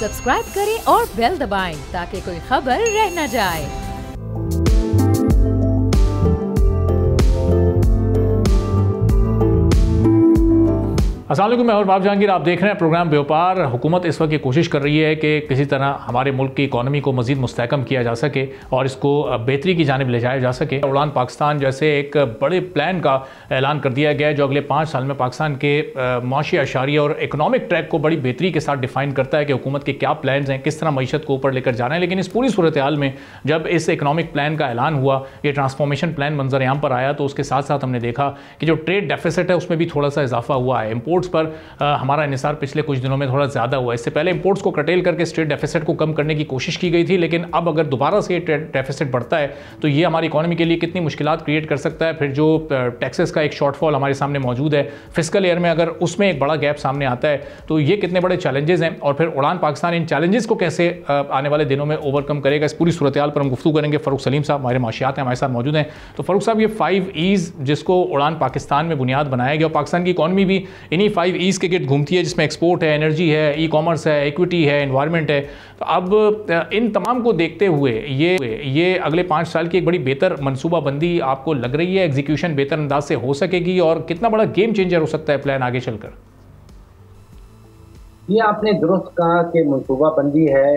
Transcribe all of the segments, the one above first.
Subscribe करें और bell दबाएं ताकि कोई खबर रह न जाए। अस्सलाम वालेकुम, मैं और बाब जहांगीर। आप देख रहे हैं प्रोग्राम व्यापार। हुकूमत इस वक्त ये कोशिश कर रही है कि किसी तरह हमारे मुल्क की इकॉनमी को मज़ीद मुस्तहकम किया जा सके और इसको बेहतरी की जानिब ले जाया जा सके। उड़ान पाकिस्तान जैसे एक बड़े प्लान का ऐलान कर दिया गया है जो अगले 5 साल में पाकिस्तान के माशी अशारिया और इकनॉमिक ट्रैक को बड़ी बेहतरी के साथ डिफाइन करता है कि हुकूमत के क्या प्लान हैं, किस तरह मीशत को ऊपर लेकर जाना है। लेकिन इस पूरी सूरत हाल में जब इस इकनॉमिक प्लान का ऐलान हुआ, ये ट्रांसफॉर्मेशन प्लान मंजर यहाँ पर आया, तो उसके साथ साथ हमने देखा कि जो ट्रेड डेफिसिट है उसमें भी थोड़ा सा इजाफा हुआ है। इम्पोर्ट्स पर हमारा इन्हिसार पिछले कुछ दिनों में थोड़ा ज़्यादा हुआ है। इससे पहले इंपोर्ट्स को कटेल करके स्ट्रेट डेफिसिट को कम करने की कोशिश की गई थी, लेकिन अब अगर दोबारा से ये डेफिसिट बढ़ता है तो ये हमारी इकॉनमी के लिए कितनी मुश्किलात क्रिएट कर सकता है। फिर जो टैक्सेस का एक शॉर्टफॉल हमारे सामने मौजूद है फिस्कल ईयर में, अगर उसमें एक बड़ा गैप सामने आता है तो ये कितने बड़े चैलेंजेस हैं और फिर उड़ान पाकिस्तान इन चैलेंजेस को कैसे आने वाले दिनों में ओवरकम करेगा। इस पूरी सूरत हाल पर हम गुफ्तगू करेंगे। फ़रूक सलीम साहब हमारे माशियात हैं, हमारे साथ मौजूद हैं। तो फ़रूक साहब, ये 5 ईज़ जिसको उड़ान पाकिस्तान में बुनियाद बनाया गया और पाकिस्तान की इकॉनमी भी इन्हीं 5 ईज़ के गिर्द घूमती है, जिसमें एक्सपोर्ट है, एनर्जी है, ई कॉमर्स है, इक्विटी है, एनवायरनमेंट है। तो अब इन तमाम को देखते हुए ये अगले 5 साल की एक बड़ी बेहतर मनसूबाबंदी आपको लग रही है, एग्जीक्यूशन बेहतर अंदाज से हो सकेगी और कितना बड़ा गेम चेंजर हो सकता है प्लान आगे चलकर? ये आपने दुरुस्त कहा कि मनसूबाबंदी है,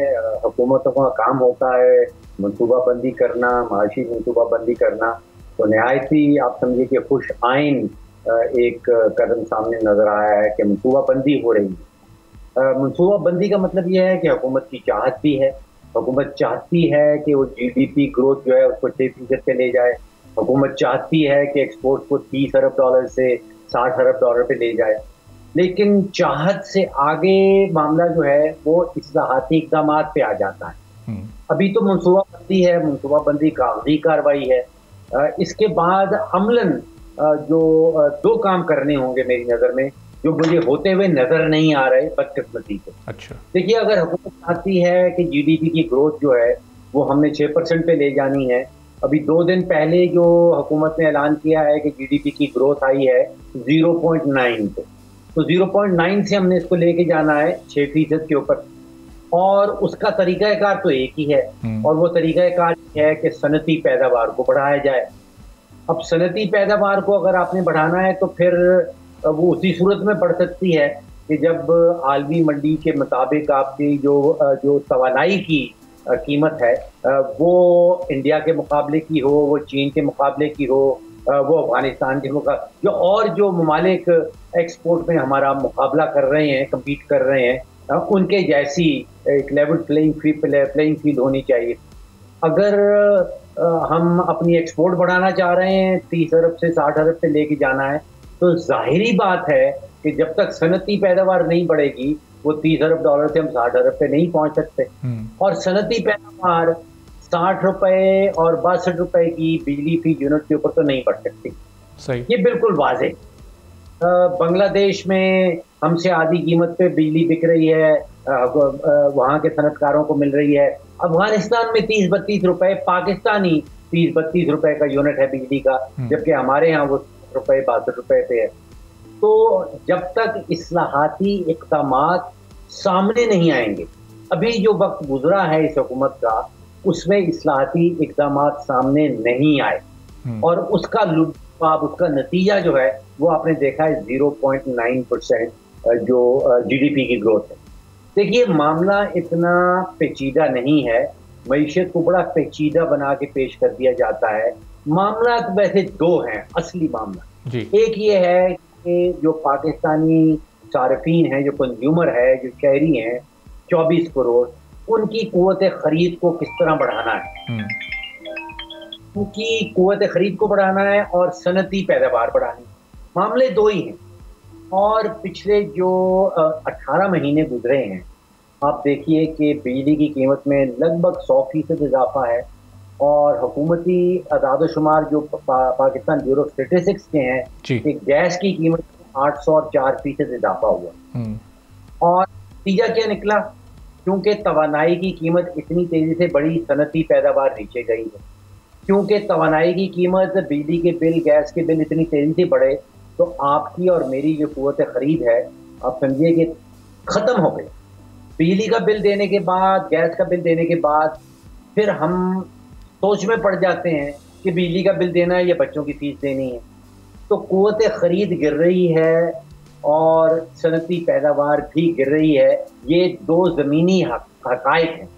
हुकूमतों का काम होता है मनसूबाबंदी करना, माशी मनसूबाबंदी करना। तो नहायत ही आप समझिए कि खुश आइन एक कदम सामने नजर आया है कि मनसूबाबंदी हो रही है। मनसूबाबंदी का मतलब यह है कि हुकूमत की चाहत भी है। हुकूमत चाहती है कि वो GDP ग्रोथ जो है उसको 6% पे ले जाए। हुकूमत चाहती है कि एक्सपोर्ट को $30 अरब से $60 अरब पे ले जाए। लेकिन चाहत से आगे मामला जो है वो इस्लाहाती इक़दाम पे आ जाता है। अभी तो मनसूबाबंदी है, मनसूबाबंदी कागजी कार्रवाई है। इसके बाद अमलन जो 2 काम करने होंगे मेरी नज़र में, जो मुझे होते हुए नज़र नहीं आ रहे बदकिस्मती से। अच्छा, देखिए, अगर हुकूमत चाहती है कि GDP की ग्रोथ जो है वो हमने 6% पे ले जानी है। अभी 2 दिन पहले जो हुकूमत ने ऐलान किया है कि GDP की ग्रोथ आई है 0.9 पे, तो 0.9 से हमने इसको लेके जाना है 6% के ऊपर। और उसका तरीक़ाकार तो एक ही है और वो तरीक़ाकार है कि सनती पैदावार को बढ़ाया जाए। अब सनती पैदावार को अगर आपने बढ़ाना है तो फिर वो उसी सूरत में बढ़ सकती है कि जब आलमी मंडी के मुताबिक आपकी जो तवानाई की कीमत है वो इंडिया के मुकाबले की हो, वो चीन के मुकाबले की हो, वो अफगानिस्तान के मुकाबले और जो ममालिक एक्सपोर्ट में हमारा मुकाबला कर रहे हैं, कम्पीट कर रहे हैं, उनके जैसी एक लेवल प्लेइंग फील्ड होनी चाहिए। अगर हम अपनी एक्सपोर्ट बढ़ाना चाह रहे हैं, 30 अरब से 60 अरब पे लेके जाना है, तो जाहिरी बात है कि जब तक सनती पैदावार नहीं बढ़ेगी वो $30 अरब से हम 60 अरब पे नहीं पहुंच सकते। और सनती पैदावार 60 रुपए और 62 रुपए की बिजली फी यूनिट के ऊपर तो नहीं बढ़ सकती। सही, ये बिल्कुल वाज़ेह। बांग्लादेश में हमसे आधी कीमत पे बिजली बिक रही है, वहाँ के सनतकारों को मिल रही है। अफगानिस्तान में 30-32 रुपए, पाकिस्तानी 30-32 रुपए का यूनिट है बिजली का, जबकि हमारे यहाँ वो 62 रुपए पे है। तो जब तक इस्लाहाती इक़दामात सामने नहीं आएंगे, अभी जो वक्त गुजरा है इस हुकूमत का उसमें इस्लाहाती इक़दामात सामने नहीं आए और उसका लुभाव, उसका नतीजा जो है वो आपने देखा है 0.9% जो GDP की ग्रोथ है। देखिए, मामला इतना पेचीदा नहीं है, मईशत को बड़ा पेचीदा बना के पेश कर दिया जाता है। मामला तो वैसे 2 हैं असली मामला जी। एक ये है कि जो पाकिस्तानी सार्फिन हैं, जो कंज्यूमर है, जो शहरी हैं 24 करोड़, उनकी कुव्वत खरीद को किस तरह बढ़ाना है, उनकी कुव्वत खरीद को बढ़ाना है और सनती पैदावार बढ़ानी। मामले 2 ही हैं। और पिछले जो 18 महीने गुजरे हैं, आप देखिए कि बिजली की कीमत में लगभग 100% इजाफा है और हुकूमती अदाद-ओ-शुमार जो पाकिस्तान ब्यूरो ऑफ स्टैटिस्टिक्स के हैं कि गैस की कीमत में 800 और 4% इजाफा हुआ। और नतीजा क्या निकला? क्योंकि तवानाई की कीमत इतनी तेजी से बढ़ी, सनती पैदावार नीचे गई है। क्योंकि तवानाई की कीमत, बिजली के बिल, गैस के बिल इतनी तेजी से बढ़े तो आपकी और मेरी जो कुव्वत खरीद है, आप समझिए कि ख़त्म हो गई। बिजली का बिल देने के बाद, गैस का बिल देने के बाद फिर हम सोच में पड़ जाते हैं कि बिजली का बिल देना है या बच्चों की फीस देनी है। तो क़ुव्वत ख़रीद गिर रही है और सनती पैदावार भी गिर रही है। ये दो ज़मीनी हक़ाइक़ हैं।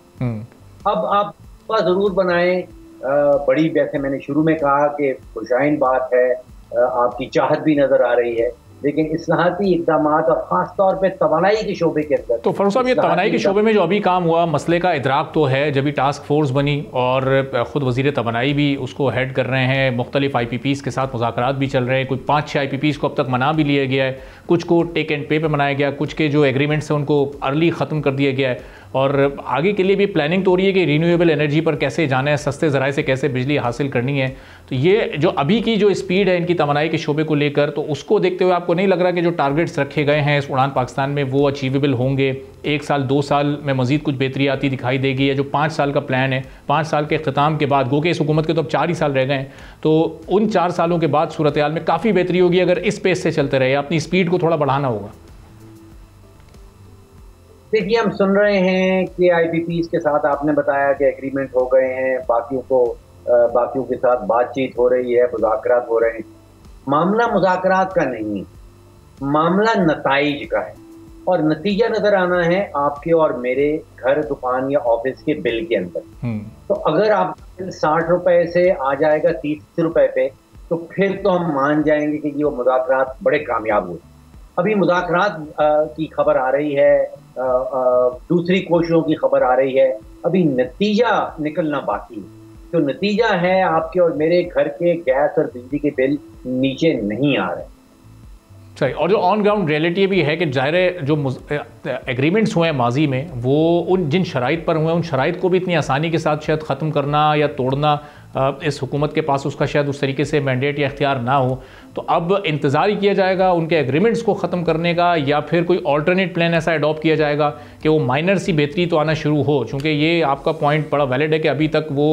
अब आप ज़रूर बनाएं, बड़ी, वैसे मैंने शुरू में कहा कि खुशाइन बात है, आपकी चाहत भी नज़र आ रही है, लेकिन इस्लाहाती इक़दामात और ख़ास तौर पे तवानाई के शोबे के अंदर। तो फ़ारूक साहब, ये तवानाई के शोबे में जो अभी काम हुआ, मसले का इदराक तो है, जब भी टास्क फोर्स बनी और ख़ुद वज़ीर तवानाई भी उसको हेड कर रहे हैं, मुख्तलिफ IPPs के साथ मुज़ाकरात भी चल रहे हैं, कोई 5-6 IPPs को अब तक मना भी लिया गया है, कुछ को टेक एंड पे मनाया गया, कुछ के जो एग्रीमेंट्स हैं उनको अर्ली ख़त्म कर दिया गया है, और आगे के लिए भी प्लानिंग तो हो रही है कि रीन्यूएबल एनर्जी पर कैसे जाना है, सस्ते ज़राए से कैसे बिजली हासिल करनी है। तो ये जो अभी की जो स्पीड है इनकी तवानाई के शोबे को लेकर, तो उसको देखते हुए आपको नहीं लग रहा कि जो टारगेट्स रखे गए हैं इस उड़ान पाकिस्तान में वो अचीवेबल होंगे? 1 साल 2 साल में मज़ीद कुछ बेहतरी आती दिखाई देगी, या जो 5 साल का प्लान है, 5 साल के अख्ताम के बाद, गो के इस हुकूमत के तो अब 4 ही साल रह गए हैं, तो उन 4 सालों के बाद सूरत हाल में काफ़ी बेहतरी होगी अगर इस पेस से चलते रहे? अपनी स्पीड को थोड़ा बढ़ाना होगा। देखिए, हम सुन रहे हैं कि IPPs के साथ आपने बताया कि एग्रीमेंट हो गए हैं, बाकियों के साथ बातचीत हो रही है, मुज़ाकरात हो रहे हैं। मामला मुज़ाकरात का नहीं, मामला नताइज का है, और नतीजा नज़र आना है आपके और मेरे घर, दुकान या ऑफिस के बिल के अंदर। तो अगर आप 60 रुपए से आ जाएगा 30 रुपए पे, तो फिर तो हम मान जाएंगे कि ये मुज़ाकरात बड़े कामयाब हुए। अभी मुज़ाकरात की खबर आ रही है, दूसरी कोशिशों की खबर आ रही है, अभी नतीजा निकलना बाकी है। तो नतीजा है आपके और मेरे घर के गैस और बिजली के बिल नीचे नहीं आ रहे। सही, और जो ऑन ग्राउंड रियलिटी भी है कि ज़ाहिर है जो एग्रीमेंट्स हुए हैं माजी में, वो उन जिन शराइत पर हुए, उन शराइत को भी इतनी आसानी के साथ शायद ख़त्म करना या तोड़ना इस हुकूमत के पास उसका शायद उस तरीके से मैंडेट या इख्तियार ना हो। तो अब इंतज़ार ही किया जाएगा उनके एग्रीमेंट्स को ख़त्म करने का, या फिर कोई ऑल्टरनेट प्लान ऐसा अडॉप्ट किया जाएगा कि वो माइनर सी बेहतरी तो आना शुरू हो? चूँकि ये आपका पॉइंट बड़ा वैलिड है कि अभी तक वो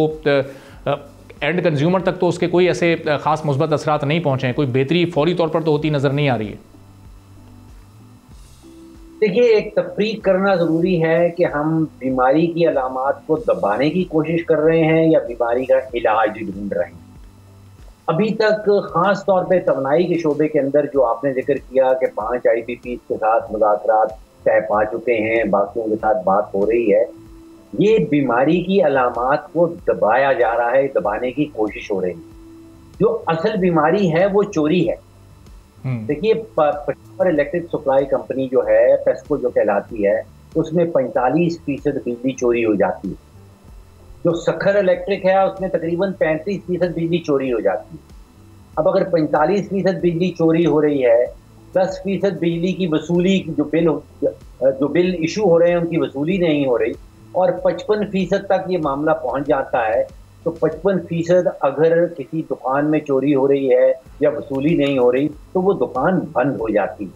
एंड कंज्यूमर तक तो उसके कोई ऐसे ख़ास मुस्बत असरात नहीं पहुँचे हैं, कोई बेहतरी फौरी तौर पर तो होती नज़र नहीं आ रही है। देखिए, एक तफरीक करना ज़रूरी है कि हम बीमारी की अलामात को दबाने की कोशिश कर रहे हैं या बीमारी का इलाज ढूंढ रहे हैं। अभी तक ख़ास तौर पे तवानाई के शोबे के अंदर जो आपने जिक्र किया कि 5 IPPs के साथ मुज़ाकरात तय पा चुके हैं, बाकियों के साथ बात हो रही है, ये बीमारी की अलामात को दबाया जा रहा है, दबाने की कोशिश हो रही है। जो असल बीमारी है वो चोरी है। देखिए, पावर इलेक्ट्रिक सप्लाई कंपनी जो है, पेस्को जो कहलाती है, उसमें 45% बिजली चोरी हो जाती है। जो सखर इलेक्ट्रिक है उसमें तकरीबन 35% बिजली चोरी हो जाती है। अब अगर 45% बिजली चोरी हो रही है, 10% बिजली की वसूली, जो बिल इशू हो रहे हैं उनकी वसूली नहीं हो रही, और 55% तक ये मामला पहुंच जाता है, तो 55% अगर किसी दुकान में चोरी हो रही है या वसूली नहीं हो रही, तो वो दुकान बंद हो जाती है।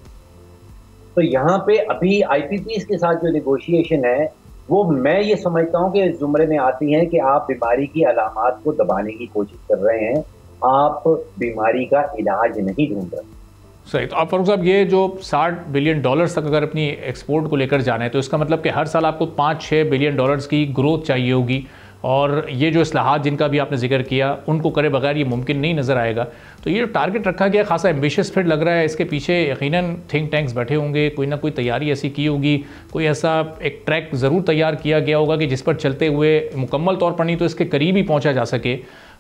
तो यहाँ पे अभी IPPs के साथ जो नेगोशिएशन है, वो मैं ये समझता हूँ कि इस जुमरे में आती हैं कि आप बीमारी की अलामात को दबाने की कोशिश कर रहे हैं, आप बीमारी का इलाज नहीं ढूंढ रहे। सही। तो आप फारूक साहब, ये जो $60 बिलियन तक अगर अपनी एक्सपोर्ट को लेकर जाना है, तो इसका मतलब कि हर साल आपको $5-6 बिलियन की ग्रोथ चाहिए होगी, और ये जो इस्लाहात जिनका भी आपने जिक्र किया उनको करे बगैर ये मुमकिन नहीं नज़र आएगा। तो ये जो टारगेट रखा गया खासा एम्बिशियस फिर लग रहा है, इसके पीछे यकीनन थिंक टैंक्स बैठे होंगे, कोई ना कोई तैयारी ऐसी की होगी, कोई ऐसा एक ट्रैक ज़रूर तैयार किया गया होगा कि जिस पर चलते हुए मुकम्मल तौर पर नहीं तो इसके करीब ही पहुँचा जा सके।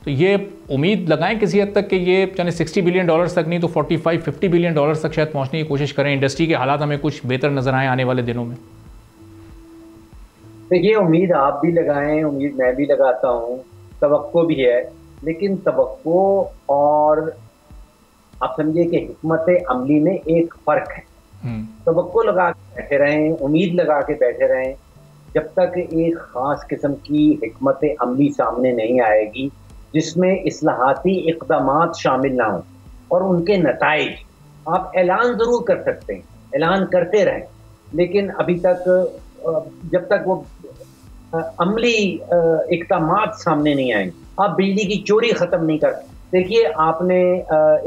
तो ये उम्मीद लगाएं किसी हद तक कि ये चाहे $60 बिलियन तक नहीं तो $45-50 बिलियन तक शायद पहुँचने की कोशिश करें, इंडस्ट्री के हालात हमें कुछ बेहतर नज़र आए आने वाले दिनों में। देखिए, उम्मीद आप भी लगाएं, उम्मीद मैं भी लगाता हूँ, तवक्को भी है, लेकिन तवक्को और आप समझिए कि हिकमत अमली में एक फ़र्क है। तवक्को लगा के बैठे रहें, उम्मीद लगा के बैठे रहें, जब तक एक ख़ास किस्म की हिकमत अमली सामने नहीं आएगी जिसमें इस्लाहाती इक़दामात शामिल ना हों और उनके नताइज। आप ऐलान ज़रूर कर सकते हैं, ऐलान करते रहें, लेकिन अभी तक जब तक वो अमली इक़दामात सामने नहीं आएंगे, आप बिजली की चोरी ख़त्म नहीं कर। देखिए, आपने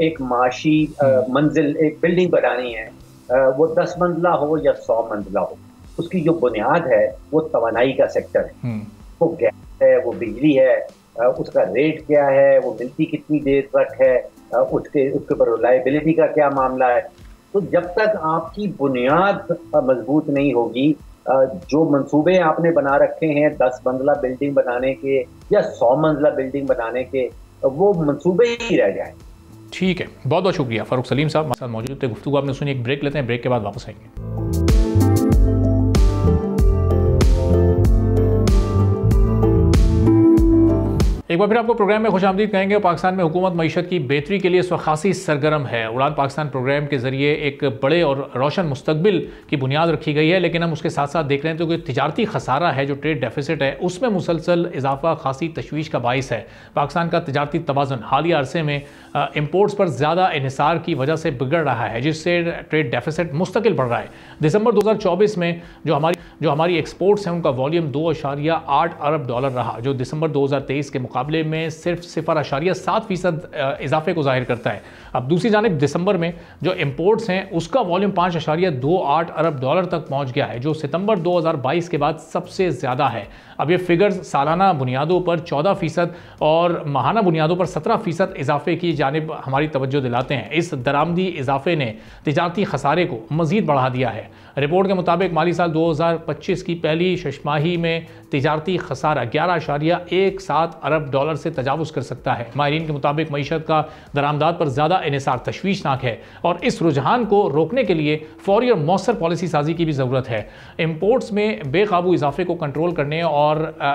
एक माशी मंजिल, एक बिल्डिंग बनानी है, वो 10 मंजिला हो या 100 मंजिला हो, उसकी जो बुनियाद है वो तवानाई का सेक्टर है। वो गैस है, वो बिजली है, उसका रेट क्या है, वो मिलती कितनी देर तक है, उसके ऊपर रिलायबिलिटी का क्या मामला है। तो जब तक आपकी बुनियाद मजबूत नहीं होगी, जो मंसूबे आपने बना रखे हैं 10 मंजिला बिल्डिंग बनाने के या 100 मंजिला बिल्डिंग बनाने के, वो मंसूबे ही रह जाए। ठीक है, बहुत बहुत शुक्रिया फारूक सलीम साहब हमारे साथ मौजूद थे। गुफ्तगू आपने सुनी, एक ब्रेक लेते हैं, ब्रेक के बाद वापस आएंगे। एक बार फिर आपको प्रोग्राम में खुशामदीद कहेंगे। पाकिस्तान में हुकूमत मईशत की बेहतरी के लिए इस वक्त खासी सरगर्म है। उड़ान पाकिस्तान प्रोग्राम के जरिए एक बड़े और रोशन मुस्तकबिल की बुनियाद रखी गई है, लेकिन हम उसके साथ साथ देख रहे हैं तो कि तिजारती खसारा है, जो ट्रेड डेफिसिट है, उसमें मुसलसल इजाफा खासी तशवीश का बाइस है। पाकिस्तान का तिजारती तवाज़ुन हालिया अरसे में इम्पोर्ट्स पर ज़्यादा इन्हिसार की वजह से बिगड़ रहा है, जिससे ट्रेड डेफिसिट मुस्तकिल बढ़ रहा है। दिसंबर 2024 में जो हमारी एक्सपोर्ट्स हैं उनका वॉल्यूम 2.8 अरब डॉलर रहा, जो दिसंबर 2023 के मुकाबले में सिर्फ 0.7% इजाफे को जाहिर करता है। अब दूसरी जानिब दिसंबर में जो इंपोर्ट्स हैं उसका वॉल्यूम 5.28 अरब डॉलर तक पहुंच गया है, जो सितंबर 2022 के बाद सबसे ज़्यादा है। अब ये फिगर्स सालाना बुनियादों पर 14% और माहाना बुनियादों पर 17% इजाफे की जानिब हमारी तवज्जो दिलाते हैं। इस दरामदी इजाफे ने तिजारती खसारे को मज़ीद बढ़ा दिया है। रिपोर्ट के मुताबिक माली साल 2025 की पहली शशमाही में तिजारती खसारा 11.17 अरब डॉलर से तजावुज़ कर सकता है। माहिरीन के मुताबिक मईशत का दरामदात पर ज़्यादा इन्हिसार तशवीशनाक है और इस रुझान को रोकने के लिए फौरी और मौसर पॉलिसी साजी की भी ज़रूरत है। इम्पोर्ट्स में बेकाबू इजाफे को कंट्रोल करने और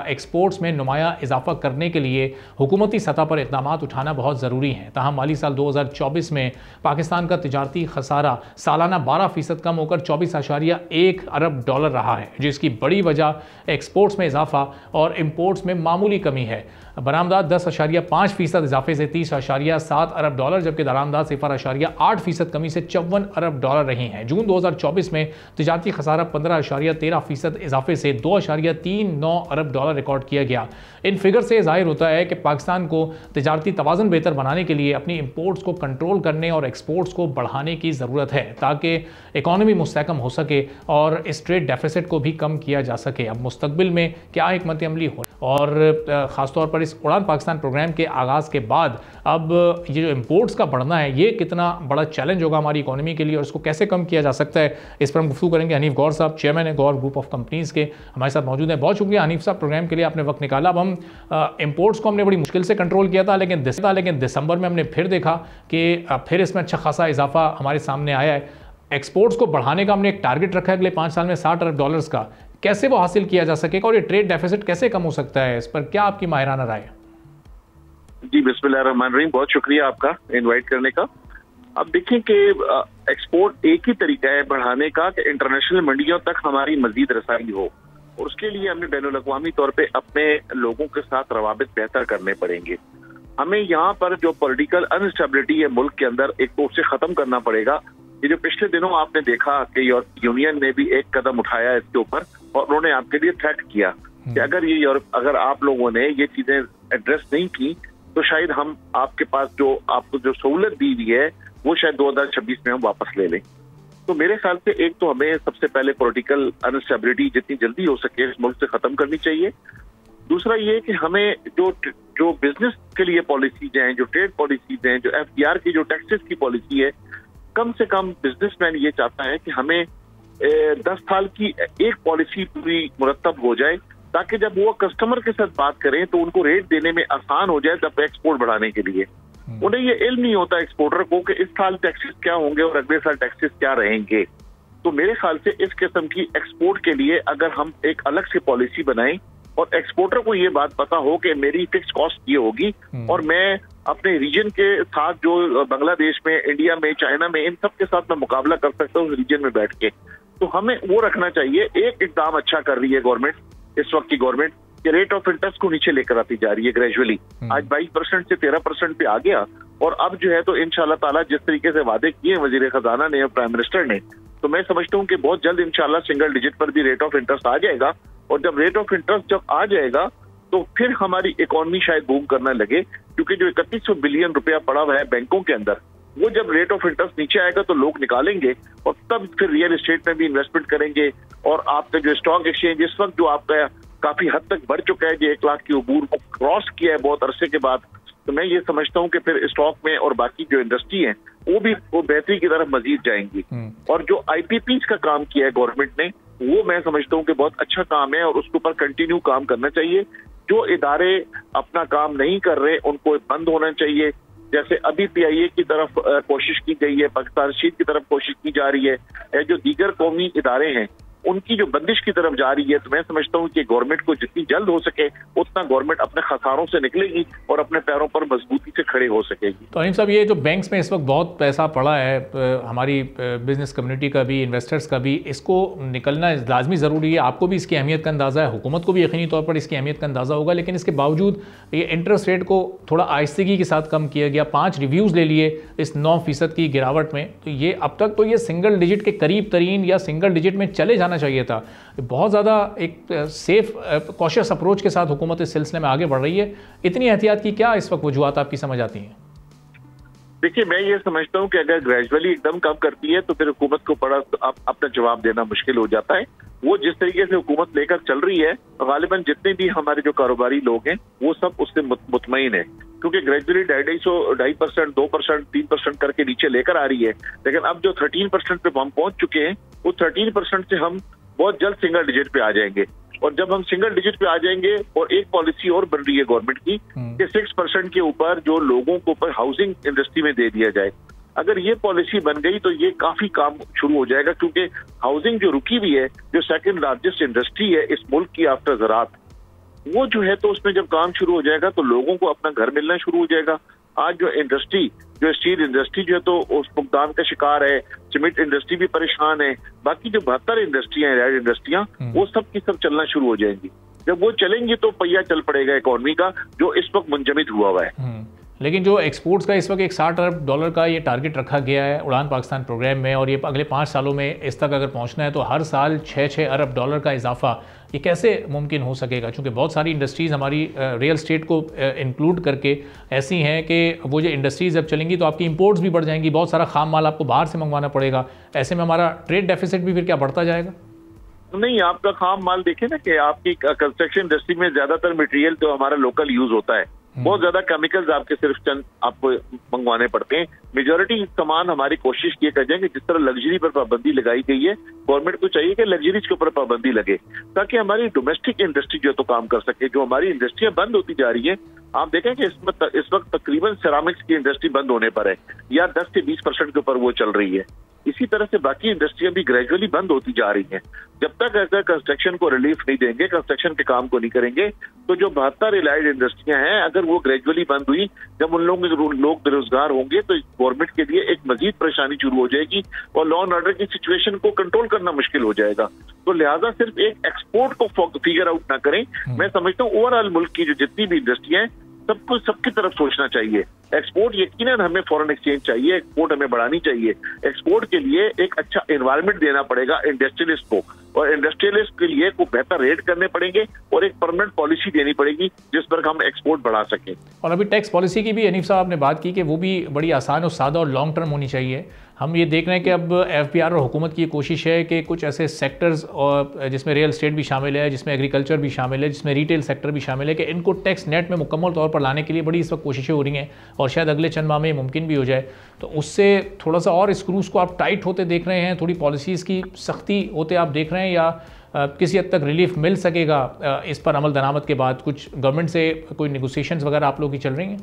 एक्सपोर्ट्स में नुमाया इजाफा करने के लिए हुकूमती सतह पर इक़दाम उठाना बहुत ज़रूरी है। ताहम माली साल 2024 में पाकिस्तान का तिजारती खसारा सालाना 12% कम होकर 24.1 अरब डॉलर रहा है, जिसकी बड़ी वजह एक्सपोर्ट्स में इजाफा और इम्पोर्ट्स में मामूली कमी है। बरामदात 10.5% इजाफे से 30.7 अरब डॉलर, जबकि दरामदात 0.8% कमी से 54 अरब डॉलर रही हैं। जून 2024 में तिजारती खसारा 15.13% इजाफे से 2.39 अरब डॉलर रिकॉर्ड किया गया। इन फिगर से जाहिर होता है कि पाकिस्तान को तिजारती तवाज़ुन बेहतर बनाने के लिए अपनी इम्पोर्ट्स को कंट्रोल करने और एक्सपोर्ट्स को बढ़ाने की ज़रूरत है, ताकि इकॉनमी मुस्तहकम हो सके और इस ट्रेड डेफिसिट को भी कम किया जा सके। अब मुस्तकबिल में क्या हिकमत अमली हो, और ख़ासतौर पर इस उड़ान पाकिस्तान प्रोग्राम के आगाज़ के बाद अब ये जो इम्पोर्ट्स का बढ़ना है, ये कितना बड़ा चैलेंज होगा हमारी इकोनॉमी के लिए और इसको कैसे कम किया जा सकता है, इस पर हम गुफ्तगू करेंगे। हनीफ गौर साहब चेयरमैन है गौर ग्रुप ऑफ कंपनीज़ के, हमारे साथ मौजूद हैं। बहुत शुक्रिया हनीफ साहब, प्रोग्राम के लिए आपने वक्त निकाला। अब हम इम्पोर्ट्स को हमने बड़ी मुश्किल से कंट्रोल किया था, लेकिन दिसंबर में हमने फिर देखा कि फिर इसमें अच्छा खासा इजाफा हमारे सामने आया है। एक्सपोर्ट्स को बढ़ाने का हमने एक टारगेट रखा है अगले 5 साल में 60 अरब डॉलर्स का, कैसे वो हासिल किया जा सकेगा और ये ट्रेड डेफिसिट कैसे कम हो सकता है, इस पर क्या आपकी माहिराना राय है? जी बिस्मिल्लाहिर्रहमानिर्रहीम, बहुत शुक्रिया आपका इनवाइट करने का। अब देखें कि एक्सपोर्ट एक ही तरीका है बढ़ाने का कि इंटरनेशनल मंडियों तक हमारी मजीद रसाई हो, और उसके लिए हमें बैनुल-अक़वामी तौर पे अपने लोगों के साथ रवाबित बेहतर करने पड़ेंगे। हमें यहाँ पर जो पॉलिटिकल अनस्टेबिलिटी है मुल्क के अंदर, एक तो उसे खत्म करना पड़ेगा। ये जो पिछले दिनों आपने देखा कि यूरोपीय यूनियन ने भी एक कदम उठाया इसके ऊपर, और उन्होंने आपके लिए थ्रेट किया कि अगर आप लोगों ने ये चीजें एड्रेस नहीं की तो शायद हम आपके पास जो आपको जो सहूलत दी हुई है वो शायद 2026 में हम वापस ले लें। तो मेरे ख्याल से एक तो हमें सबसे पहले पॉलिटिकल अनस्टेबिलिटी जितनी जल्दी हो सके इस मुल्क से खत्म करनी चाहिए। दूसरा ये कि हमें जो बिजनेस के लिए पॉलिसीज हैं, जो ट्रेड पॉलिसीज हैं, जो FDR की जो टैक्सेस की पॉलिसी है, कम से कम बिजनेसमैन ये चाहता है कि हमें 10 साल की एक पॉलिसी पूरी मुरतब हो जाए, ताकि जब वो कस्टमर के साथ बात करें तो उनको रेट देने में आसान हो जाए जब एक्सपोर्ट बढ़ाने के लिए। उन्हें ये इल्म नहीं होता एक्सपोर्टर को कि इस साल टैक्सेस क्या होंगे और अगले साल टैक्सेस क्या रहेंगे। तो मेरे ख्याल से इस किस्म की एक्सपोर्ट के लिए अगर हम एक अलग से पॉलिसी बनाएं और एक्सपोर्टर को ये बात पता हो कि मेरी फिक्स कॉस्ट ये होगी और मैं अपने रीजन के साथ जो बांग्लादेश में, इंडिया में, चाइना में, इन सब के साथ मैं मुकाबला कर सकता हूँ उस रीजन में बैठ के, तो हमें वो रखना चाहिए। एक इकदाम अच्छा कर रही है गवर्नमेंट, इस वक्त की गवर्नमेंट, कि रेट ऑफ इंटरेस्ट को नीचे लेकर आती जा रही है ग्रेजुअली। आज 22% से 13% पे आ गया, और अब जो है तो इंशाल्लाह ताला जिस तरीके से वादे किए वजीर खजाना ने और प्राइम मिनिस्टर ने, तो मैं समझता हूँ कि बहुत जल्द इंशाल्लाह सिंगल डिजिट पर भी रेट ऑफ इंटरेस्ट आ जाएगा। और जब रेट ऑफ इंटरेस्ट जब आ जाएगा तो फिर हमारी इकोनॉमी शायद बूम करने लगे, क्योंकि जो 3100 बिलियन रुपया पड़ा हुआ है बैंकों के अंदर, वो जब रेट ऑफ इंटरेस्ट नीचे आएगा तो लोग निकालेंगे और तब फिर रियल एस्टेट में भी इन्वेस्टमेंट करेंगे। और आपका जो स्टॉक एक्सचेंज इस वक्त जो आपका काफी हद तक बढ़ चुका है, जो 1 लाख की अबूर को क्रॉस किया है बहुत अरसे के बाद, तो मैं ये समझता हूँ कि फिर स्टॉक में और बाकी जो इंडस्ट्री है वो बेहतरी की तरफ मजीद जाएंगी। और जो IPPs का काम किया है गवर्नमेंट ने, वो मैं समझता हूँ कि बहुत अच्छा काम है और उसके ऊपर कंटिन्यू काम करना चाहिए। जो इदारे अपना काम नहीं कर रहे उनको बंद होना चाहिए। जैसे अभी PIA की तरफ कोशिश की गई है, पाकिस्तान शीट की तरफ कोशिश की जा रही है, जो दीगर कौमी इदारे हैं उनकी जो बंदिश की तरफ जा रही है, तो मैं समझता हूँ कि गवर्नमेंट को जितनी जल्द हो सके उतना गवर्नमेंट अपने खसारों से निकलेगी और अपने पैरों पर मजबूती से खड़े हो सकेगी। तो अनीम साहब, ये जो बैंक्स में इस वक्त बहुत पैसा पड़ा है, हमारी बिजनेस कम्युनिटी का भी, इन्वेस्टर्स का भी, इसको निकलना लाजमी ज़रूरी है। आपको भी इसकी अहमियत का अंदाज़ा है, हुकूमत को भी यकीनी तौर पर इसकी अहमियत का अंदाज़ा होगा, लेकिन इसके बावजूद ये इंटरेस्ट रेट को थोड़ा आहिस्तगी के साथ कम किया गया। 5 रिव्यूज़ ले लिए इस 9% की गिरावट में, तो ये अब तक तो ये सिंगल डिजिट के करीब तरीन या सिंगल डिजिट में चले जाना चाहिए था। बहुत ज़्यादा एक सेफ कॉशियस अप्रोच के साथ हुकूमत इस सिलसिले में आगे बढ़ रही है। इतनी एहतियात की क्या इस वक्त वजूहत आपकी समझ आती हैं? देखिए, मैं ये समझता हूँ कि अगर ग्रेजुअली एकदम कम करती है तो फिर हुकूमत को बड़ा अपना जवाब देना मुश्किल हो जाता है। वो जिस तरीके से हुकूमत लेकर चल रही है, गालिबन जितने भी हमारे जो कारोबारी लोग हैं वो सब उससे मुतमईन है, क्योंकि ग्रेजुअली 2.5%, 2%, 3% करके नीचे लेकर आ रही है। लेकिन अब जो 13% पे हम पहुंच चुके हैं, वो 13% से हम बहुत जल्द सिंगल डिजिट पे आ जाएंगे। और जब हम सिंगल डिजिट पे आ जाएंगे, और एक पॉलिसी और बन रही है गवर्नमेंट की कि 6% के ऊपर जो लोगों को ऊपर हाउसिंग इंडस्ट्री में दे दिया जाए। अगर ये पॉलिसी बन गई तो ये काफी काम शुरू हो जाएगा, क्योंकि हाउसिंग जो रुकी हुई है, जो सेकंड लार्जेस्ट इंडस्ट्री है इस मुल्क की आफ्टर ज़राअत, वो जो है तो उसमें जब काम शुरू हो जाएगा तो लोगों को अपना घर मिलना शुरू हो जाएगा। आज जो इंडस्ट्री, जो स्टील इंडस्ट्री जो है तो उस फुकदान का शिकार है, सीमेंट इंडस्ट्री भी परेशान है, बाकी जो 72 इंडस्ट्रियां हैं, रेड इंडस्ट्रियां, वो सब की सब चलना शुरू हो जाएंगी। जब वो चलेंगी तो पहिया चल पड़ेगा इकोनॉमी का, जो इस वक्त मुंजमद हुआ है। लेकिन जो एक्सपोर्ट्स का इस वक्त एक $60 अरब का ये टारगेट रखा गया है उड़ान पाकिस्तान प्रोग्राम में, और ये अगले 5 सालों में इस तक अगर पहुंचना है तो हर साल $6 अरब का इजाफा, ये कैसे मुमकिन हो सकेगा? क्योंकि बहुत सारी इंडस्ट्रीज़ हमारी रियल स्टेट को इंक्लूड करके ऐसी हैं कि वो जो इंडस्ट्रीज़ जब चलेंगी तो आपकी इंपोर्ट्स भी बढ़ जाएंगी, बहुत सारा खाम माल आपको बाहर से मंगवाना पड़ेगा। ऐसे में हमारा ट्रेड डेफिसिट भी फिर क्या बढ़ता जाएगा? नहीं, आपका खाम माल देखें ना कि आपकी कंस्ट्रक्शन इंडस्ट्री में ज्यादातर मटेरियल तो हमारा लोकल यूज होता है, बहुत ज्यादा केमिकल्स आपके सिर्फ चंद आपको मंगवाने पड़ते हैं। मेजोरिटी सामान हमारी कोशिश ये कर जाए कि जिस तरह लग्जरी पर पाबंदी लगाई गई है, गवर्नमेंट को चाहिए कि लग्जरीज के ऊपर पाबंदी लगे, ताकि हमारी डोमेस्टिक इंडस्ट्री जो तो काम कर सके। जो हमारी इंडस्ट्रियां बंद होती जा रही है, आप देखें कि इस वक्त तकरीबन सिरामिक्स की इंडस्ट्री बंद होने पर है, या 10 से 20% के ऊपर वो चल रही है। इसी तरह से बाकी इंडस्ट्रियां भी ग्रेजुअली बंद होती जा रही हैं। जब तक अगर कंस्ट्रक्शन को रिलीफ नहीं देंगे, कंस्ट्रक्शन के काम को नहीं करेंगे, तो जो 72 रिलायड इंडस्ट्रियां हैं, अगर वो ग्रेजुअली बंद हुई, जब उन लोग बेरोजगार होंगे तो गवर्नमेंट के लिए एक मजीद परेशानी शुरू हो जाएगी और लॉ एंड ऑर्डर की सिचुएशन को कंट्रोल करना मुश्किल हो जाएगा। तो लिहाजा सिर्फ एक एक्सपोर्ट को फिगर आउट ना करें। मैं समझता हूँ ओवरऑल मुल्क की जो जितनी भी इंडस्ट्रियां हैं, सबको सबकी तरफ सोचना चाहिए। एक्सपोर्ट यकीनन हमें फॉरेन एक्सचेंज चाहिए, एक्सपोर्ट हमें बढ़ानी चाहिए। एक्सपोर्ट के लिए एक अच्छा एनवायरनमेंट देना पड़ेगा इंडस्ट्रियलिस्ट को, और इंडस्ट्रियलिस्ट के लिए को बेहतर रेट करने पड़ेंगे और एक परमानेंट पॉलिसी देनी पड़ेगी जिस पर हम एक्सपोर्ट बढ़ा सकें। और अभी टैक्स पॉलिसी की भी हनीफ साहब ने बात की कि वो भी बड़ी आसान और सादा और लॉन्ग टर्म होनी चाहिए। हम ये देख रहे हैं कि अब FBR और हुकूमत की कोशिश है कि कुछ ऐसे सेक्टर्स, और जिसमें रियल एस्टेट भी शामिल है, जिसमें एग्रीकल्चर भी शामिल है, जिसमें रिटेल सेक्टर भी शामिल है, कि इनको टैक्स नेट में मुकम्मल तौर पर लाने के लिए बड़ी इस वक्त कोशिशें हो रही हैं, और शायद अगले चंद माह में मुमकिन भी हो जाए। तो उससे थोड़ा सा और स्क्रूज़ को आप टाइट होते देख रहे हैं, थोड़ी पॉलिसीज़ की सख्ती होते आप देख रहे हैं, या किसी हद तक रिलीफ मिल सकेगा इस पर अमल दरामद के बाद? कुछ गवर्नमेंट से कोई नेगोशिएशंस वगैरह आप लोग की चल रही हैं?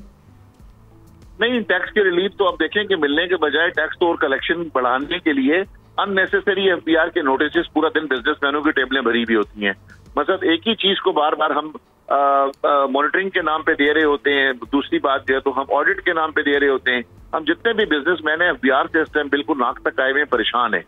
नहीं, टैक्स की रिलीफ तो आप देखें कि मिलने के बजाय टैक्स तो और कलेक्शन बढ़ाने के लिए अननेसेसरी FBR के नोटिस पूरा दिन बिजनेसमैनों की टेबलें भरी हुई होती हैं। मतलब एक ही चीज को बार बार हम मॉनिटरिंग के नाम पे दे रहे होते हैं। दूसरी बात जो है तो हम ऑडिट के नाम पे दे रहे होते हैं। हम जितने भी बिजनेसमैन हैं FBR से इस टाइम बिल्कुल नाक तक आए हुए परेशान है।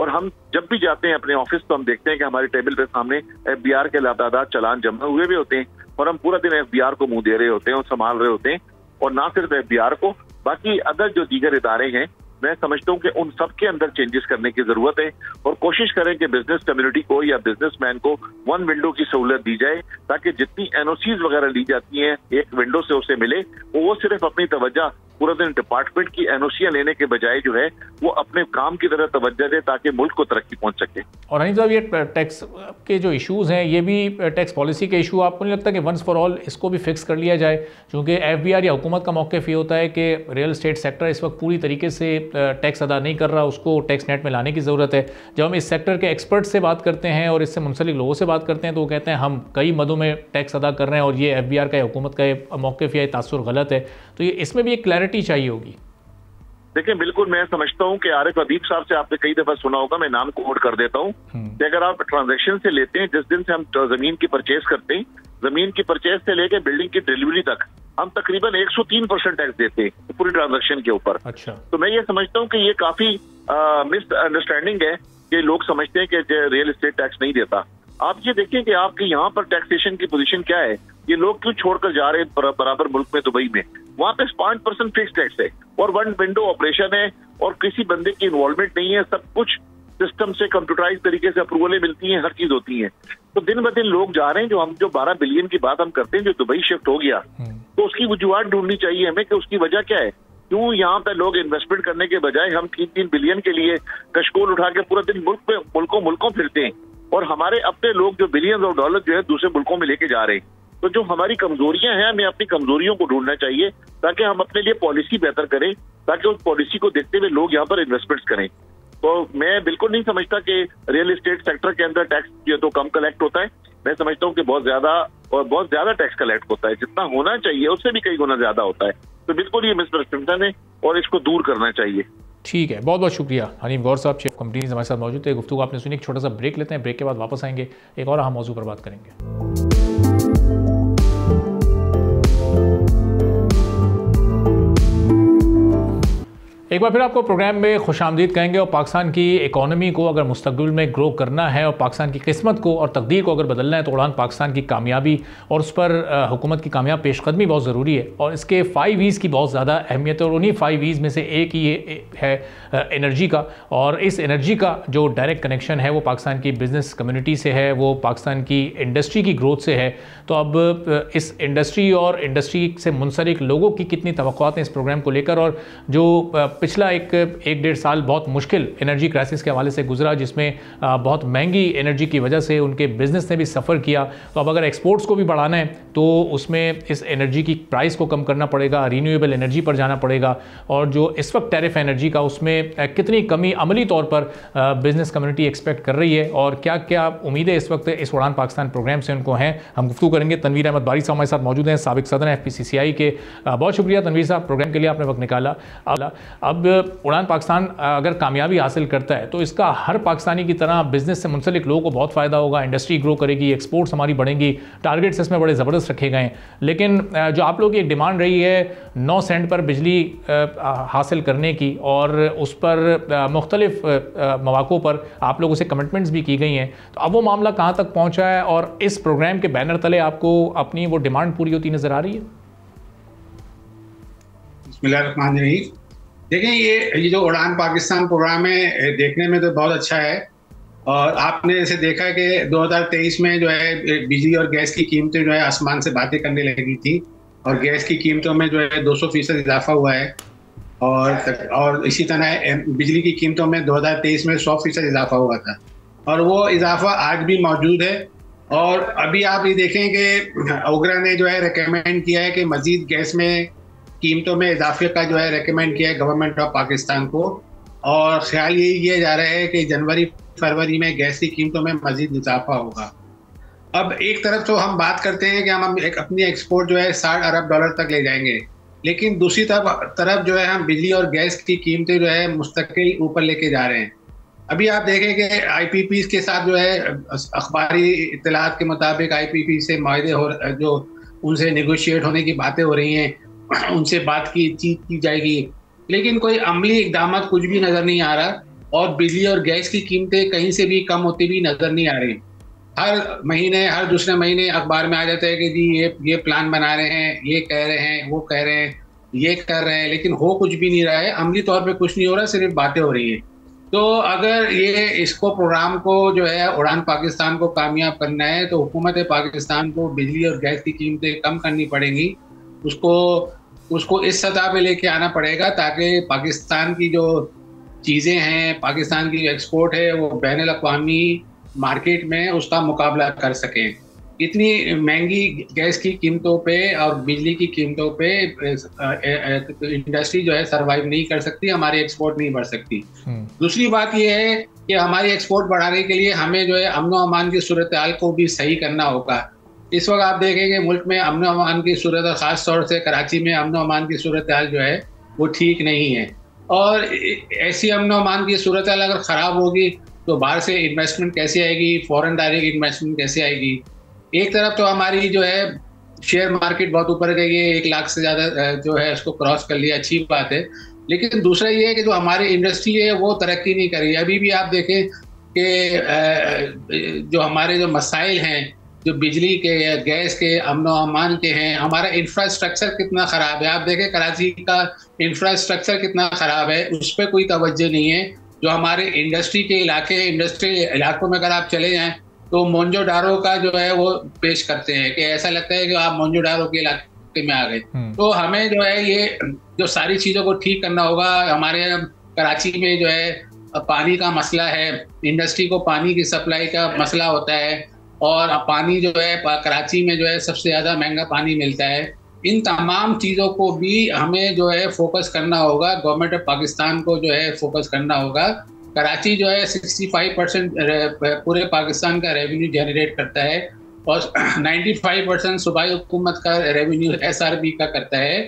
और हम जब भी जाते हैं अपने ऑफिस तो हम देखते हैं कि हमारी टेबल पे सामने FBR के लातादाद चालान जमा हुए भी होते हैं, और हम पूरा दिन FBR को मुंह दे रहे होते हैं और संभाल रहे होते हैं। और ना सिर्फ FBR को, बाकी अदर जो दीगर इदारे हैं, मैं समझता हूँ कि उन सब के अंदर चेंजेस करने की जरूरत है, और कोशिश करें कि बिजनेस कम्युनिटी को या बिजनेसमैन को 1 विंडो की सहूलत दी जाए, ताकि जितनी NOCs वगैरह ली जाती हैं एक विंडो से उसे मिले, वो सिर्फ अपनी तवज्जो पूरा दिन डिपार्टमेंट की एनओसियां लेने के बजाय जो है वो अपने काम की तरह तवज्जो दे ताकि मुल्क को तरक्की पहुंच सके। और हनीफ साहब, ये टैक्स के जो इश्यूज़ हैं ये भी टैक्स पॉलिसी के इशू, आपको नहीं लगता कि वंस फॉर ऑल इसको भी फिक्स कर लिया जाए? क्योंकि FBR या हुकूमत का मौक़िफ़ ये होता है कि रियल एस्टेट सेक्टर इस वक्त पूरी तरीके से टैक्स अदा नहीं कर रहा, उसको टैक्स नेट में लाने की ज़रूरत है। जब हम इस सेक्टर के एक्सपर्ट से बात करते हैं और इससे मुंसलिक लोगों से बात करते हैं तो वो कहते हैं हम कई मदों में टैक्स अदा कर रहे हैं और ये FBR का या हुकूमत का मौक़िफ़ या तासुर गलत है। तो ये इसमें भी एक क्लैरिटी चाहिए होगी। देखिए, बिल्कुल मैं समझता हूं कि आरिफ अदीब साहब से आपने कई दफा सुना होगा, मैं नाम कोट कर देता हूं कि अगर आप ट्रांजैक्शन से लेते हैं, जिस दिन से हम जमीन की परचेज करते हैं, जमीन की परचेज से लेकर बिल्डिंग की डिलीवरी तक हम तकरीबन 103% टैक्स देते हैं पूरी ट्रांजैक्शन के ऊपर। अच्छा। तो मैं ये समझता हूँ कि ये काफी मिसअंडरस्टैंडिंग है कि लोग समझते हैं कि रियल एस्टेट टैक्स नहीं देता। आप ये देखें कि आपके यहाँ पर टैक्सेशन की पोजीशन क्या है, ये लोग क्यों छोड़कर जा रहे हैं बराबर मुल्क में दुबई में। वहां पे 5% फिक्स टैक्स है और वन विंडो ऑपरेशन है और किसी बंदे की इन्वॉल्वमेंट नहीं है, सब कुछ सिस्टम से कंप्यूटराइज तरीके से अप्रूवलें मिलती हैं, हर चीज होती है। तो दिन ब दिन लोग जा रहे हैं, जो 12 बिलियन की बात हम करते हैं जो दुबई शिफ्ट हो गया, तो उसकी वजूहत ढूंढनी चाहिए हमें कि उसकी वजह क्या है। क्यों यहाँ पे लोग इन्वेस्टमेंट करने के बजाय हम 3-3 बिलियन के लिए कशकोल उठा के पूरा दिन मुल्कों फिरते हैं और हमारे अपने लोग जो बिलियन ऑफ डॉलर जो है दूसरे मुल्कों में लेके जा रहे हैं। तो जो हमारी कमजोरियां हैं, हमें अपनी कमजोरियों को ढूंढना चाहिए ताकि हम अपने लिए पॉलिसी बेहतर करें, ताकि उस पॉलिसी को देखते हुए लोग यहाँ पर इन्वेस्टमेंट्स करें। तो मैं बिल्कुल नहीं समझता कि रियल एस्टेट सेक्टर के अंदर टैक्स जो तो कम कलेक्ट होता है। मैं समझता हूँ कि बहुत ज्यादा टैक्स कलेक्ट होता है, जितना होना चाहिए उससे भी कई गुना ज्यादा होता है। तो बिल्कुल ये मिसपरसेप्शन है और इसको दूर करना चाहिए। ठीक है, बहुत बहुत शुक्रिया हनीफ गौर साहब, चीफ कंपनीज हमारे साथ मौजूद थे। गुफ्तगू आपने सुनी, एक छोटा सा ब्रेक लेते हैं, ब्रेक के बाद वापस आएंगे, एक और अहम मौजू पर बात करेंगे। एक बार फिर आपको प्रोग्राम में खुशामदीद कहेंगे। और पाकिस्तान की इकॉनमी को अगर मुस्तकबिल में ग्रो करना है और पाकिस्तान की किस्मत को और तकदीर को अगर बदलना है तो उड़ान पाकिस्तान की कामयाबी और उस पर हुकूमत की कामयाब पेशकदमी बहुत ज़रूरी है। और इसके 5 E's की बहुत ज़्यादा अहमियत है और उन्हीं 5 E's में से एक ही है एनर्जी का। और इस एनर्जी का जो डायरेक्ट कनेक्शन है वो पाकिस्तान की बिज़नेस कम्युनिटी से है, वो पाकिस्तान की इंडस्ट्री की ग्रोथ से है। तो अब इस इंडस्ट्री और इंडस्ट्री से मुंसलिक लोगों की कितनी तवक्कुआत हैं इस प्रोग्राम को लेकर, और जो पिछला 1-1.5 साल बहुत मुश्किल एनर्जी क्राइसिस के हवाले से गुजरा, जिसमें बहुत महंगी एनर्जी की वजह से उनके बिज़नेस ने भी सफ़र किया। तो अब अगर एक्सपोर्ट्स को भी बढ़ाना है तो उसमें इस एनर्जी की प्राइस को कम करना पड़ेगा, रीन्यूएबल एनर्जी पर जाना पड़ेगा। और जो इस वक्त टैरिफ एनर्जी का उसमें कितनी कमी अमली तौर पर बिज़नेस कम्युनिटी एक्सपेक्ट कर रही है और क्या क्या उम्मीदें इस वक्त इस उड़ान पाकिस्तान प्रोग्राम से उनको हैं, हम गुफ्तगू करेंगे। तनवीर अहमद बारी साहब हमारे साथ मौजूद हैं, साबिक सदर FPCCI के। बहुत शुक्रिया तनवीर साहब, प्रोग्राम के लिए आपने वक्त निकाला। अब उड़ान पाकिस्तान अगर कामयाबी हासिल करता है तो इसका हर पाकिस्तानी की तरह बिजनेस से मुंसलिक लोगों को बहुत फ़ायदा होगा, इंडस्ट्री ग्रो करेगी, एक्सपोर्ट्स हमारी बढ़ेंगी, टारगेट्स इसमें बड़े ज़बरदस्त रखे गए हैं। लेकिन जो आप लोगों की एक डिमांड रही है 9 सेंट पर बिजली हासिल करने की और उस पर मुख्तलिफ मौक़ों पर आप लोगों से कमिटमेंट्स भी की गई हैं, तो अब वो मामला कहाँ तक पहुँचा है और इस प्रोग्राम के बैनर तले आपको अपनी वो डिमांड पूरी होती नज़र आ रही है? बिस्मिल्लाहिर्रहमानिर्रहीम। देखिए, ये जो उड़ान पाकिस्तान प्रोग्राम है देखने में तो बहुत अच्छा है। और आपने जैसे देखा कि 2023 में जो है बिजली और गैस की कीमतें जो है आसमान से बातें करने लगी थी और गैस की कीमतों में जो है 200% इजाफा हुआ है। और इसी तरह बिजली की कीमतों में 2023 में 100% इजाफा हुआ था और वो इजाफा आज भी मौजूद है। और अभी आप ये देखें कि ओगरा ने जो है रिकमेंड किया है कि मजीद गैस में कीमतों में इजाफे का जो है रेकमेंड किया है गवर्नमेंट ऑफ पाकिस्तान को। और ख्याल यही किया जा रहा है कि जनवरी-फरवरी में गैस की कीमतों में मजीद इजाफा होगा। अब एक तरफ तो हम बात करते हैं कि हम अपनी एक्सपोर्ट जो है $60 अरब तक ले जाएंगे, लेकिन दूसरी तरफ जो है हम बिजली और गैस की कीमतें जो है मुस्तकिल ऊपर लेके जा रहे हैं। अभी आप देखें कि IPPs के साथ जो है अखबारी इत्तलात के मुताबिक IPP से माहदे जो उनसे नेगोशिएट होने की बातें हो रही हैं, उनसे बात की जाएगी, लेकिन कोई अमली इकदाम कुछ भी नज़र नहीं आ रहा और बिजली और गैस की कीमतें कहीं से भी कम होती भी नज़र नहीं आ रही। हर महीने हर दूसरे महीने अखबार में आ जाता है कि जी ये प्लान बना रहे हैं, ये कह रहे हैं, वो कह रहे हैं, ये कर रहे हैं, लेकिन हो कुछ भी नहीं रहा है, अमली तौर पे कुछ नहीं हो रहा, सिर्फ बातें हो रही हैं। तो अगर इसको प्रोग्राम को जो है उड़ान पाकिस्तान को कामयाब करना है तो हुकूमत पाकिस्तान को बिजली और गैस की कीमतें कम करनी पड़ेंगी, उसको उसको इस सतह पे लेके आना पड़ेगा ताकि पाकिस्तान की जो चीज़ें हैं, पाकिस्तान की जो एक्सपोर्ट है, वो बैनुल अक़वामी मार्केट में उसका मुकाबला कर सकें। इतनी महंगी गैस की कीमतों पे और बिजली की कीमतों पे इंडस्ट्री जो है सरवाइव नहीं कर सकती, हमारी एक्सपोर्ट नहीं बढ़ सकती। दूसरी बात यह है कि हमारी एक्सपोर्ट बढ़ाने के लिए हमें जो है अमन अमान की सूरत हाल को भी सही करना होगा। इस वक्त आप देखेंगे मुल्क में अमन अमान की सूरत, खास तौर से कराची में अमन अमान की सूरत हाल जो है वो ठीक नहीं है। और ऐसी अमन अमान की सूरत हाल अगर ख़राब होगी तो बाहर से इन्वेस्टमेंट कैसे आएगी, फॉरेन डायरेक्ट इन्वेस्टमेंट कैसे आएगी। एक तरफ तो हमारी जो है शेयर मार्केट बहुत ऊपर गई है, 1 लाख से ज़्यादा जो है उसको क्रॉस कर लिया, अच्छी बात है। लेकिन दूसरा ये है कि जो हमारी इंडस्ट्री है वो तरक्की नहीं कर रही है। अभी भी आप देखें कि जो हमारे जो मसाइल हैं, जो बिजली के, गैस के, अमन अमान के हैं, हमारा इंफ्रास्ट्रक्चर कितना ख़राब है। आप देखें कराची का इंफ्रास्ट्रक्चर कितना ख़राब है, उस पर कोई तवज्जो नहीं है। जो हमारे इंडस्ट्री के इलाके, इंडस्ट्रियल इलाकों में अगर आप चले जाएं तो मोंजोडारो का जो है वो पेश करते हैं कि ऐसा लगता है कि आप मोंजोडारो के इलाके में आ गए। तो हमें जो है ये जो सारी चीज़ों को ठीक करना होगा। हमारे कराची में जो है पानी का मसला है, इंडस्ट्री को पानी की सप्लाई का मसला होता है और पानी जो है कराची में जो है सबसे ज़्यादा महंगा पानी मिलता है। इन तमाम चीज़ों को भी हमें जो है फोकस करना होगा। गवर्नमेंट ऑफ पाकिस्तान को जो है फोकस करना होगा। कराची जो है 65% पूरे पाकिस्तान का रेवेन्यू जनरेट करता है और 95% सूबाई हुकूमत का रेवेन्यू SRB का करता है।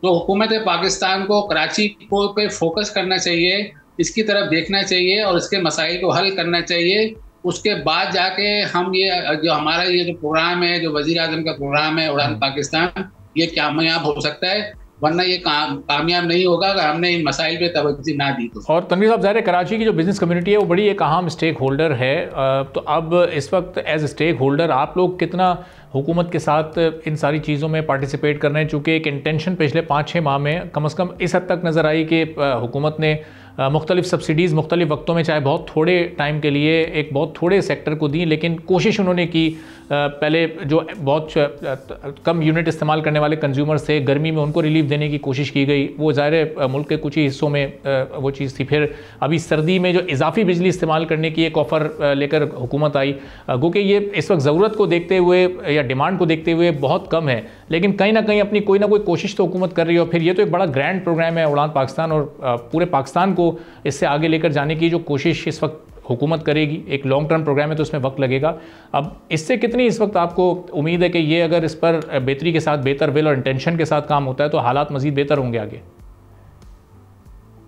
तो हुकूमत पाकिस्तान को कराची को पे फोकस करना चाहिए, इसकी तरफ देखना चाहिए और इसके मसाइल को हल करना चाहिए। उसके बाद जाके हम ये जो हमारा ये जो प्रोग्राम है, जो वज़ीर आज़म का प्रोग्राम है उड़ान पाकिस्तान, ये कामयाब हो सकता है, वरना ये कामयाब नहीं होगा अगर हमने इन मसाइल पे तवज्जो ना दी तो। और तनवीर साहब, ज़ाहिर है कराची की जो बिज़नेस कम्युनिटी है वो बड़ी एक अहम स्टेक होल्डर है। तो अब इस वक्त एज स्टेक होल्डर आप लोग कितना हुकूमत के साथ इन सारी चीज़ों में पार्टिसिपेट कर रहे हैं? चूँकि एक इंटेंशन पिछले 5-6 माह में कम से कम इस हद तक नज़र आई कि हुकूमत ने मुख्तलिफ सब्सिडीज़ मुख्तलिफ वक्तों में, चाहे बहुत थोड़े टाइम के लिए, एक बहुत थोड़े सेक्टर को दी, लेकिन कोशिश उन्होंने की। पहले जो बहुत कम यूनिट इस्तेमाल करने वाले कंज्यूमर्स थे, गर्मी में उनको रिलीफ देने की कोशिश की गई। वो ज़ाहिर मुल्क के कुछ ही हिस्सों में वो चीज़ थी। फिर अभी सर्दी में जो इजाफी बिजली इस्तेमाल करने की एक ऑफ़र लेकर हुकूमत आई, गो कि ये इस वक्त ज़रूरत को देखते हुए या डिमांड को देखते हुए बहुत कम है, लेकिन कहीं ना कहीं अपनी कोई ना कोई कोशिश तो हुकूमत कर रही है। और फिर ये तो एक बड़ा ग्रैंड प्रोग्राम है उड़ान पाकिस्तान, और पूरे पाकिस्तान को इससे आगे लेकर जाने की जो कोशिश इस वक्त हुकूमत करेगी, एक लॉन्ग टर्म प्रोग्राम है तो उसमें वक्त लगेगा। अब इससे कितनी इस वक्त आपको उम्मीद है कि ये अगर इस पर बेहतरी के साथ, बेहतर विल और इंटेंशन के साथ काम होता है तो हालात मजीद बेहतर होंगे आगे?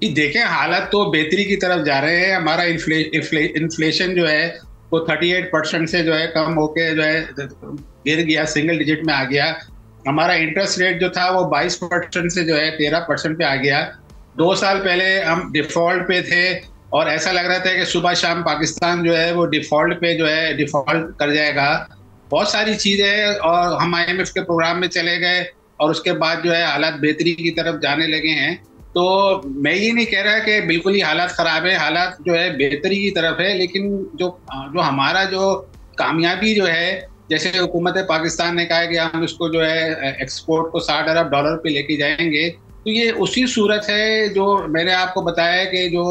देखें, हालात तो बेहतरी की तरफ जा रहे हैं। हमारा इन्फ्लेशन जो है वो 38% से जो है कम होके जो है गिर गया, सिंगल डिजिट में आ गया। हमारा इंटरेस्ट रेट जो था वो 22% से जो है 13% पे आ गया। 2 साल पहले हम डिफ़ॉल्ट पे थे और ऐसा लग रहा था कि सुबह शाम पाकिस्तान जो है वो डिफ़ॉल्ट पे जो है डिफ़ॉल्ट कर जाएगा। बहुत सारी चीज़ें, और हम IMF के प्रोग्राम में चले गए और उसके बाद जो है हालात बेहतरी की तरफ जाने लगे हैं। तो मैं ये नहीं कह रहा कि बिल्कुल ही हालात ख़राब है, हालात जो है बेहतरी की तरफ है। लेकिन जो हमारा जो कामयाबी जो है, जैसे हुकूमत पाकिस्तान ने कहा है कि हम इसको जो है एक्सपोर्ट को $60 अरब पे लेके जाएंगे, तो ये उसी सूरत है जो मैंने आपको बताया कि जो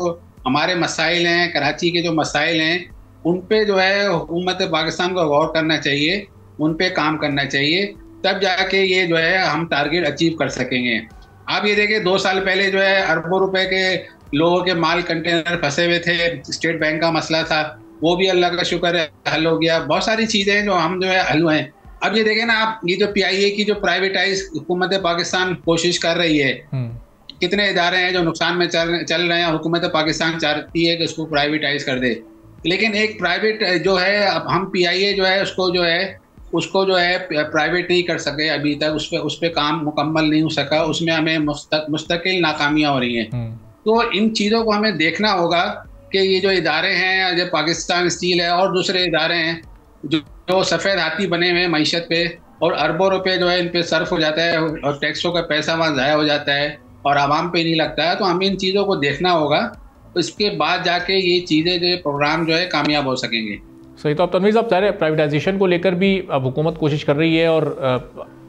हमारे मसाइल हैं, कराची के जो मसाइल हैं, उन पे जो है हुकूमत पाकिस्तान को गौर करना चाहिए, उन पे काम करना चाहिए, तब जाके ये जो है हम टारगेट अचीव कर सकेंगे। आप ये देखिए 2 साल पहले जो है अरबों रुपए के लोगों के माल कंटेनर फंसे हुए थे, स्टेट बैंक का मसला था, वो भी अल्लाह का शुक्र है हल हो गया। बहुत सारी चीज़ें जो हम जो है हल हुए हैं। अब ये देखें ना आप, ये जो PIA की जो प्राइवेटाइज हुकूमत पाकिस्तान कोशिश कर रही है, कितने इदारे हैं जो नुकसान में चल रहे हैं, हुकूमत पाकिस्तान चाहती है कि उसको प्राइवेटाइज कर दे। लेकिन एक प्राइवेट जो है, अब हम PIA जो है उसको जो है प्राइवेट नहीं कर सके अभी तक, उस पर काम मुकम्मल नहीं हो सका, उसमें हमें मुस्तकिल नाकामियाँ हो रही हैं। तो इन चीज़ों को हमें देखना होगा कि ये जो इदारे हैं, जो पाकिस्तान स्टील है और दूसरे इदारे हैं जो सफ़ेद हाथी बने हुए हैं मईशत पे, और अरबों रुपए जो है इन पे सर्फ हो जाता है और टैक्सों का पैसा वहाँ ज़ाया हो जाता है और आवाम पे नहीं लगता है। तो हमें इन चीज़ों को देखना होगा, इसके बाद जाके ये चीज़ें जो प्रोग्राम जो है कामयाब हो सकेंगे। सही। तो अब तनवीर साहब, सारे प्राइवेटाइजेशन को लेकर भी अब हुकूमत कोशिश कर रही है और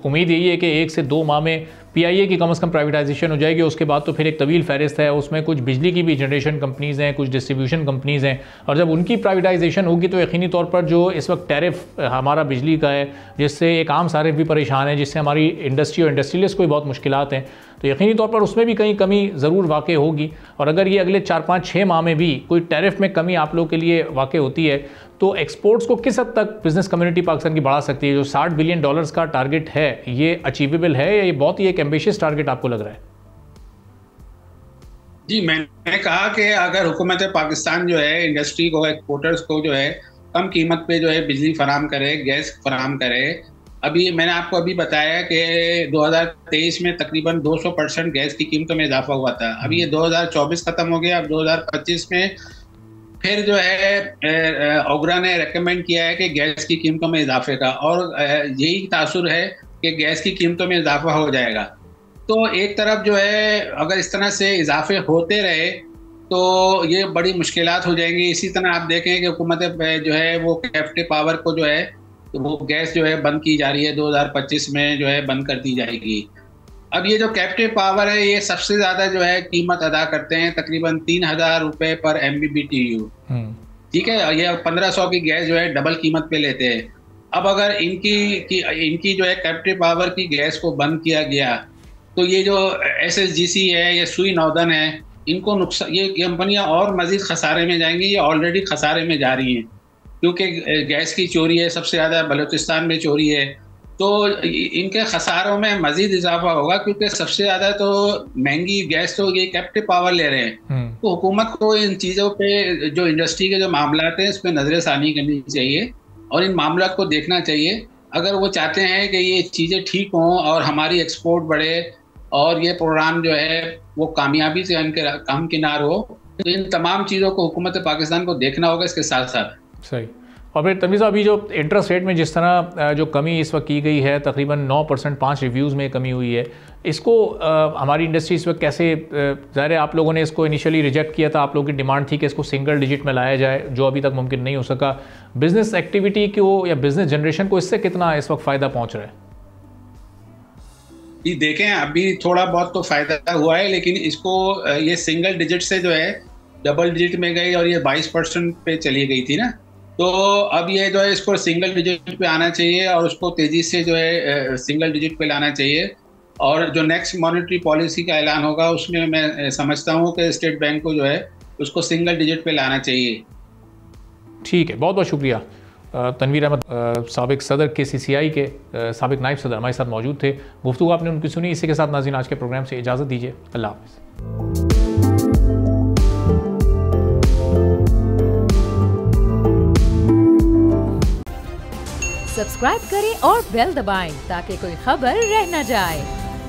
उम्मीद यही है कि 1 से 2 माह में PIA की कम से कम प्राइवेटाइजेशन हो जाएगी, उसके बाद तो फिर एक तवील फहरिस्त है, उसमें कुछ बिजली की भी जनरेशन कंपनीज़ हैं, कुछ डिस्ट्रीब्यूशन कंपनीज़ हैं, और जब उनकी प्राइवेटाइजेशन होगी तो यकीनी तौर पर जो इस वक्त टैरिफ हमारा बिजली का है, जिससे एक आम सारिफ भी परेशान है, जिससे हमारी इंडस्ट्री और इंडस्ट्रियलिस्ट को भी बहुत मुश्किलात हैं, तो यकीनी तौर पर उसमें भी कहीं कमी ज़रूर वाक़ होगी। और अगर ये अगले 4-5-6 माह में भी कोई टैरिफ में कमी आप लोगों के लिए वाक़ होती है तो एक्सपोर्ट्स को किस हद तक बिज़नेस कम्युनिटी पाकिस्तान की बढ़ा सकती है? जो $60 बिलियन का टारगेट है, ये अचीवेबल है या ये बहुत ही एक एम्बिशियस टारगेट आपको लग रहा है? जी, मैंने कहा कि अगर हुकूमत पाकिस्तान जो है इंडस्ट्री को, एक्सपोर्टर्स को जो है कम कीमत पे जो है बिजली फराम करे, गैस फराम करे। अभी मैंने आपको अभी बताया कि 2023 में तकरीबन 200% गैस की कीमतों में इजाफा हुआ था। अभी ये 2024 खत्म हो गया, अब 2025 में फिर जो है ओगरा ने रेकमेंड किया है कि गैस की कीमतों में इजाफे का, और यही तासुर है कि गैस की कीमतों में इजाफा हो जाएगा। तो एक तरफ जो है अगर इस तरह से इजाफे होते रहे तो ये बड़ी मुश्किलात हो जाएंगी। इसी तरह आप देखें कि हुकूमत जो है वो कैप्टिव पावर को जो है वो गैस जो है बंद की जा रही है, 2025 में जो है बंद कर दी जाएगी। अब ये जो कैप्टिव पावर है ये सबसे ज़्यादा जो है कीमत अदा करते हैं, तकरीबन 3,000 रुपये पर MMBTU। ठीक है, ये 1500 की गैस जो है डबल कीमत पे लेते हैं। अब अगर इनकी जो है कैप्टिव पावर की गैस को बंद किया गया तो ये जो SSGC है, ये सुई नॉर्दर्न है, इनको नुकसान, ये कंपनियां और मजीद खसारे में जाएंगी। ये ऑलरेडी खसारे में जा रही हैं क्योंकि गैस की चोरी है, सबसे ज़्यादा बलूचिस्तान में चोरी है, तो इनके खसारों में मजीद इजाफा होगा क्योंकि सबसे ज़्यादा तो महंगी गैस तो ये कैप्टिव पावर ले रहे हैं। तो हुकूमत को इन चीज़ों पे, जो इंडस्ट्री के जो मामलात हैं, उस पर नज़रसानी करनी चाहिए और इन मामलात को देखना चाहिए। अगर वो चाहते हैं कि ये चीज़ें ठीक हों और हमारी एक्सपोर्ट बढ़े और ये प्रोग्राम जो है वो कामयाबी से हमकिनार हो, तो इन तमाम चीज़ों को हुकूमत पाकिस्तान को देखना होगा इसके साथ साथ। सही। और फिर तमीज़ अभी जो इंटरेस्ट रेट में जिस तरह जो कमी इस वक्त की गई है, तकरीबन 9%, 5 रिव्यूज़ में कमी हुई है, इसको हमारी इंडस्ट्री इस वक्त कैसे, ज़ाहिर है आप लोगों ने इसको इनिशियली रिजेक्ट किया था, आप लोगों की डिमांड थी कि इसको सिंगल डिजिट में लाया जाए, जो अभी तक मुमकिन नहीं हो सका। बिज़नेस एक्टिविटी को या बिज़नेस जनरेशन को इससे कितना इस वक्त फ़ायदा पहुँच रहा है? ये देखें, अभी थोड़ा बहुत तो फ़ायदा हुआ है, लेकिन इसको ये सिंगल डिजिट से जो है डबल डिजिट में गई और ये 22% पे चली गई थी ना, तो अब ये जो है इसको सिंगल डिजिट पे आना चाहिए और उसको तेज़ी से जो है सिंगल डिजिट पे लाना चाहिए। और जो नेक्स्ट मॉनेटरी पॉलिसी का ऐलान होगा उसमें मैं समझता हूँ कि स्टेट बैंक को जो है उसको सिंगल डिजिट पे लाना चाहिए। ठीक है, बहुत बहुत शुक्रिया। तनवीर अहमद साबिक सदर KCCI के साबिक नायब सदर हमारे साथ मौजूद थे। गुफ्तगू आपने उनकी सुनी। इसी के साथ नाज़रीन आज के प्रोग्राम से इजाज़त दीजिए। अल्लाह हाफ़िज़। सब्सक्राइब करें और बेल दबाएं ताकि कोई खबर रह न जाए।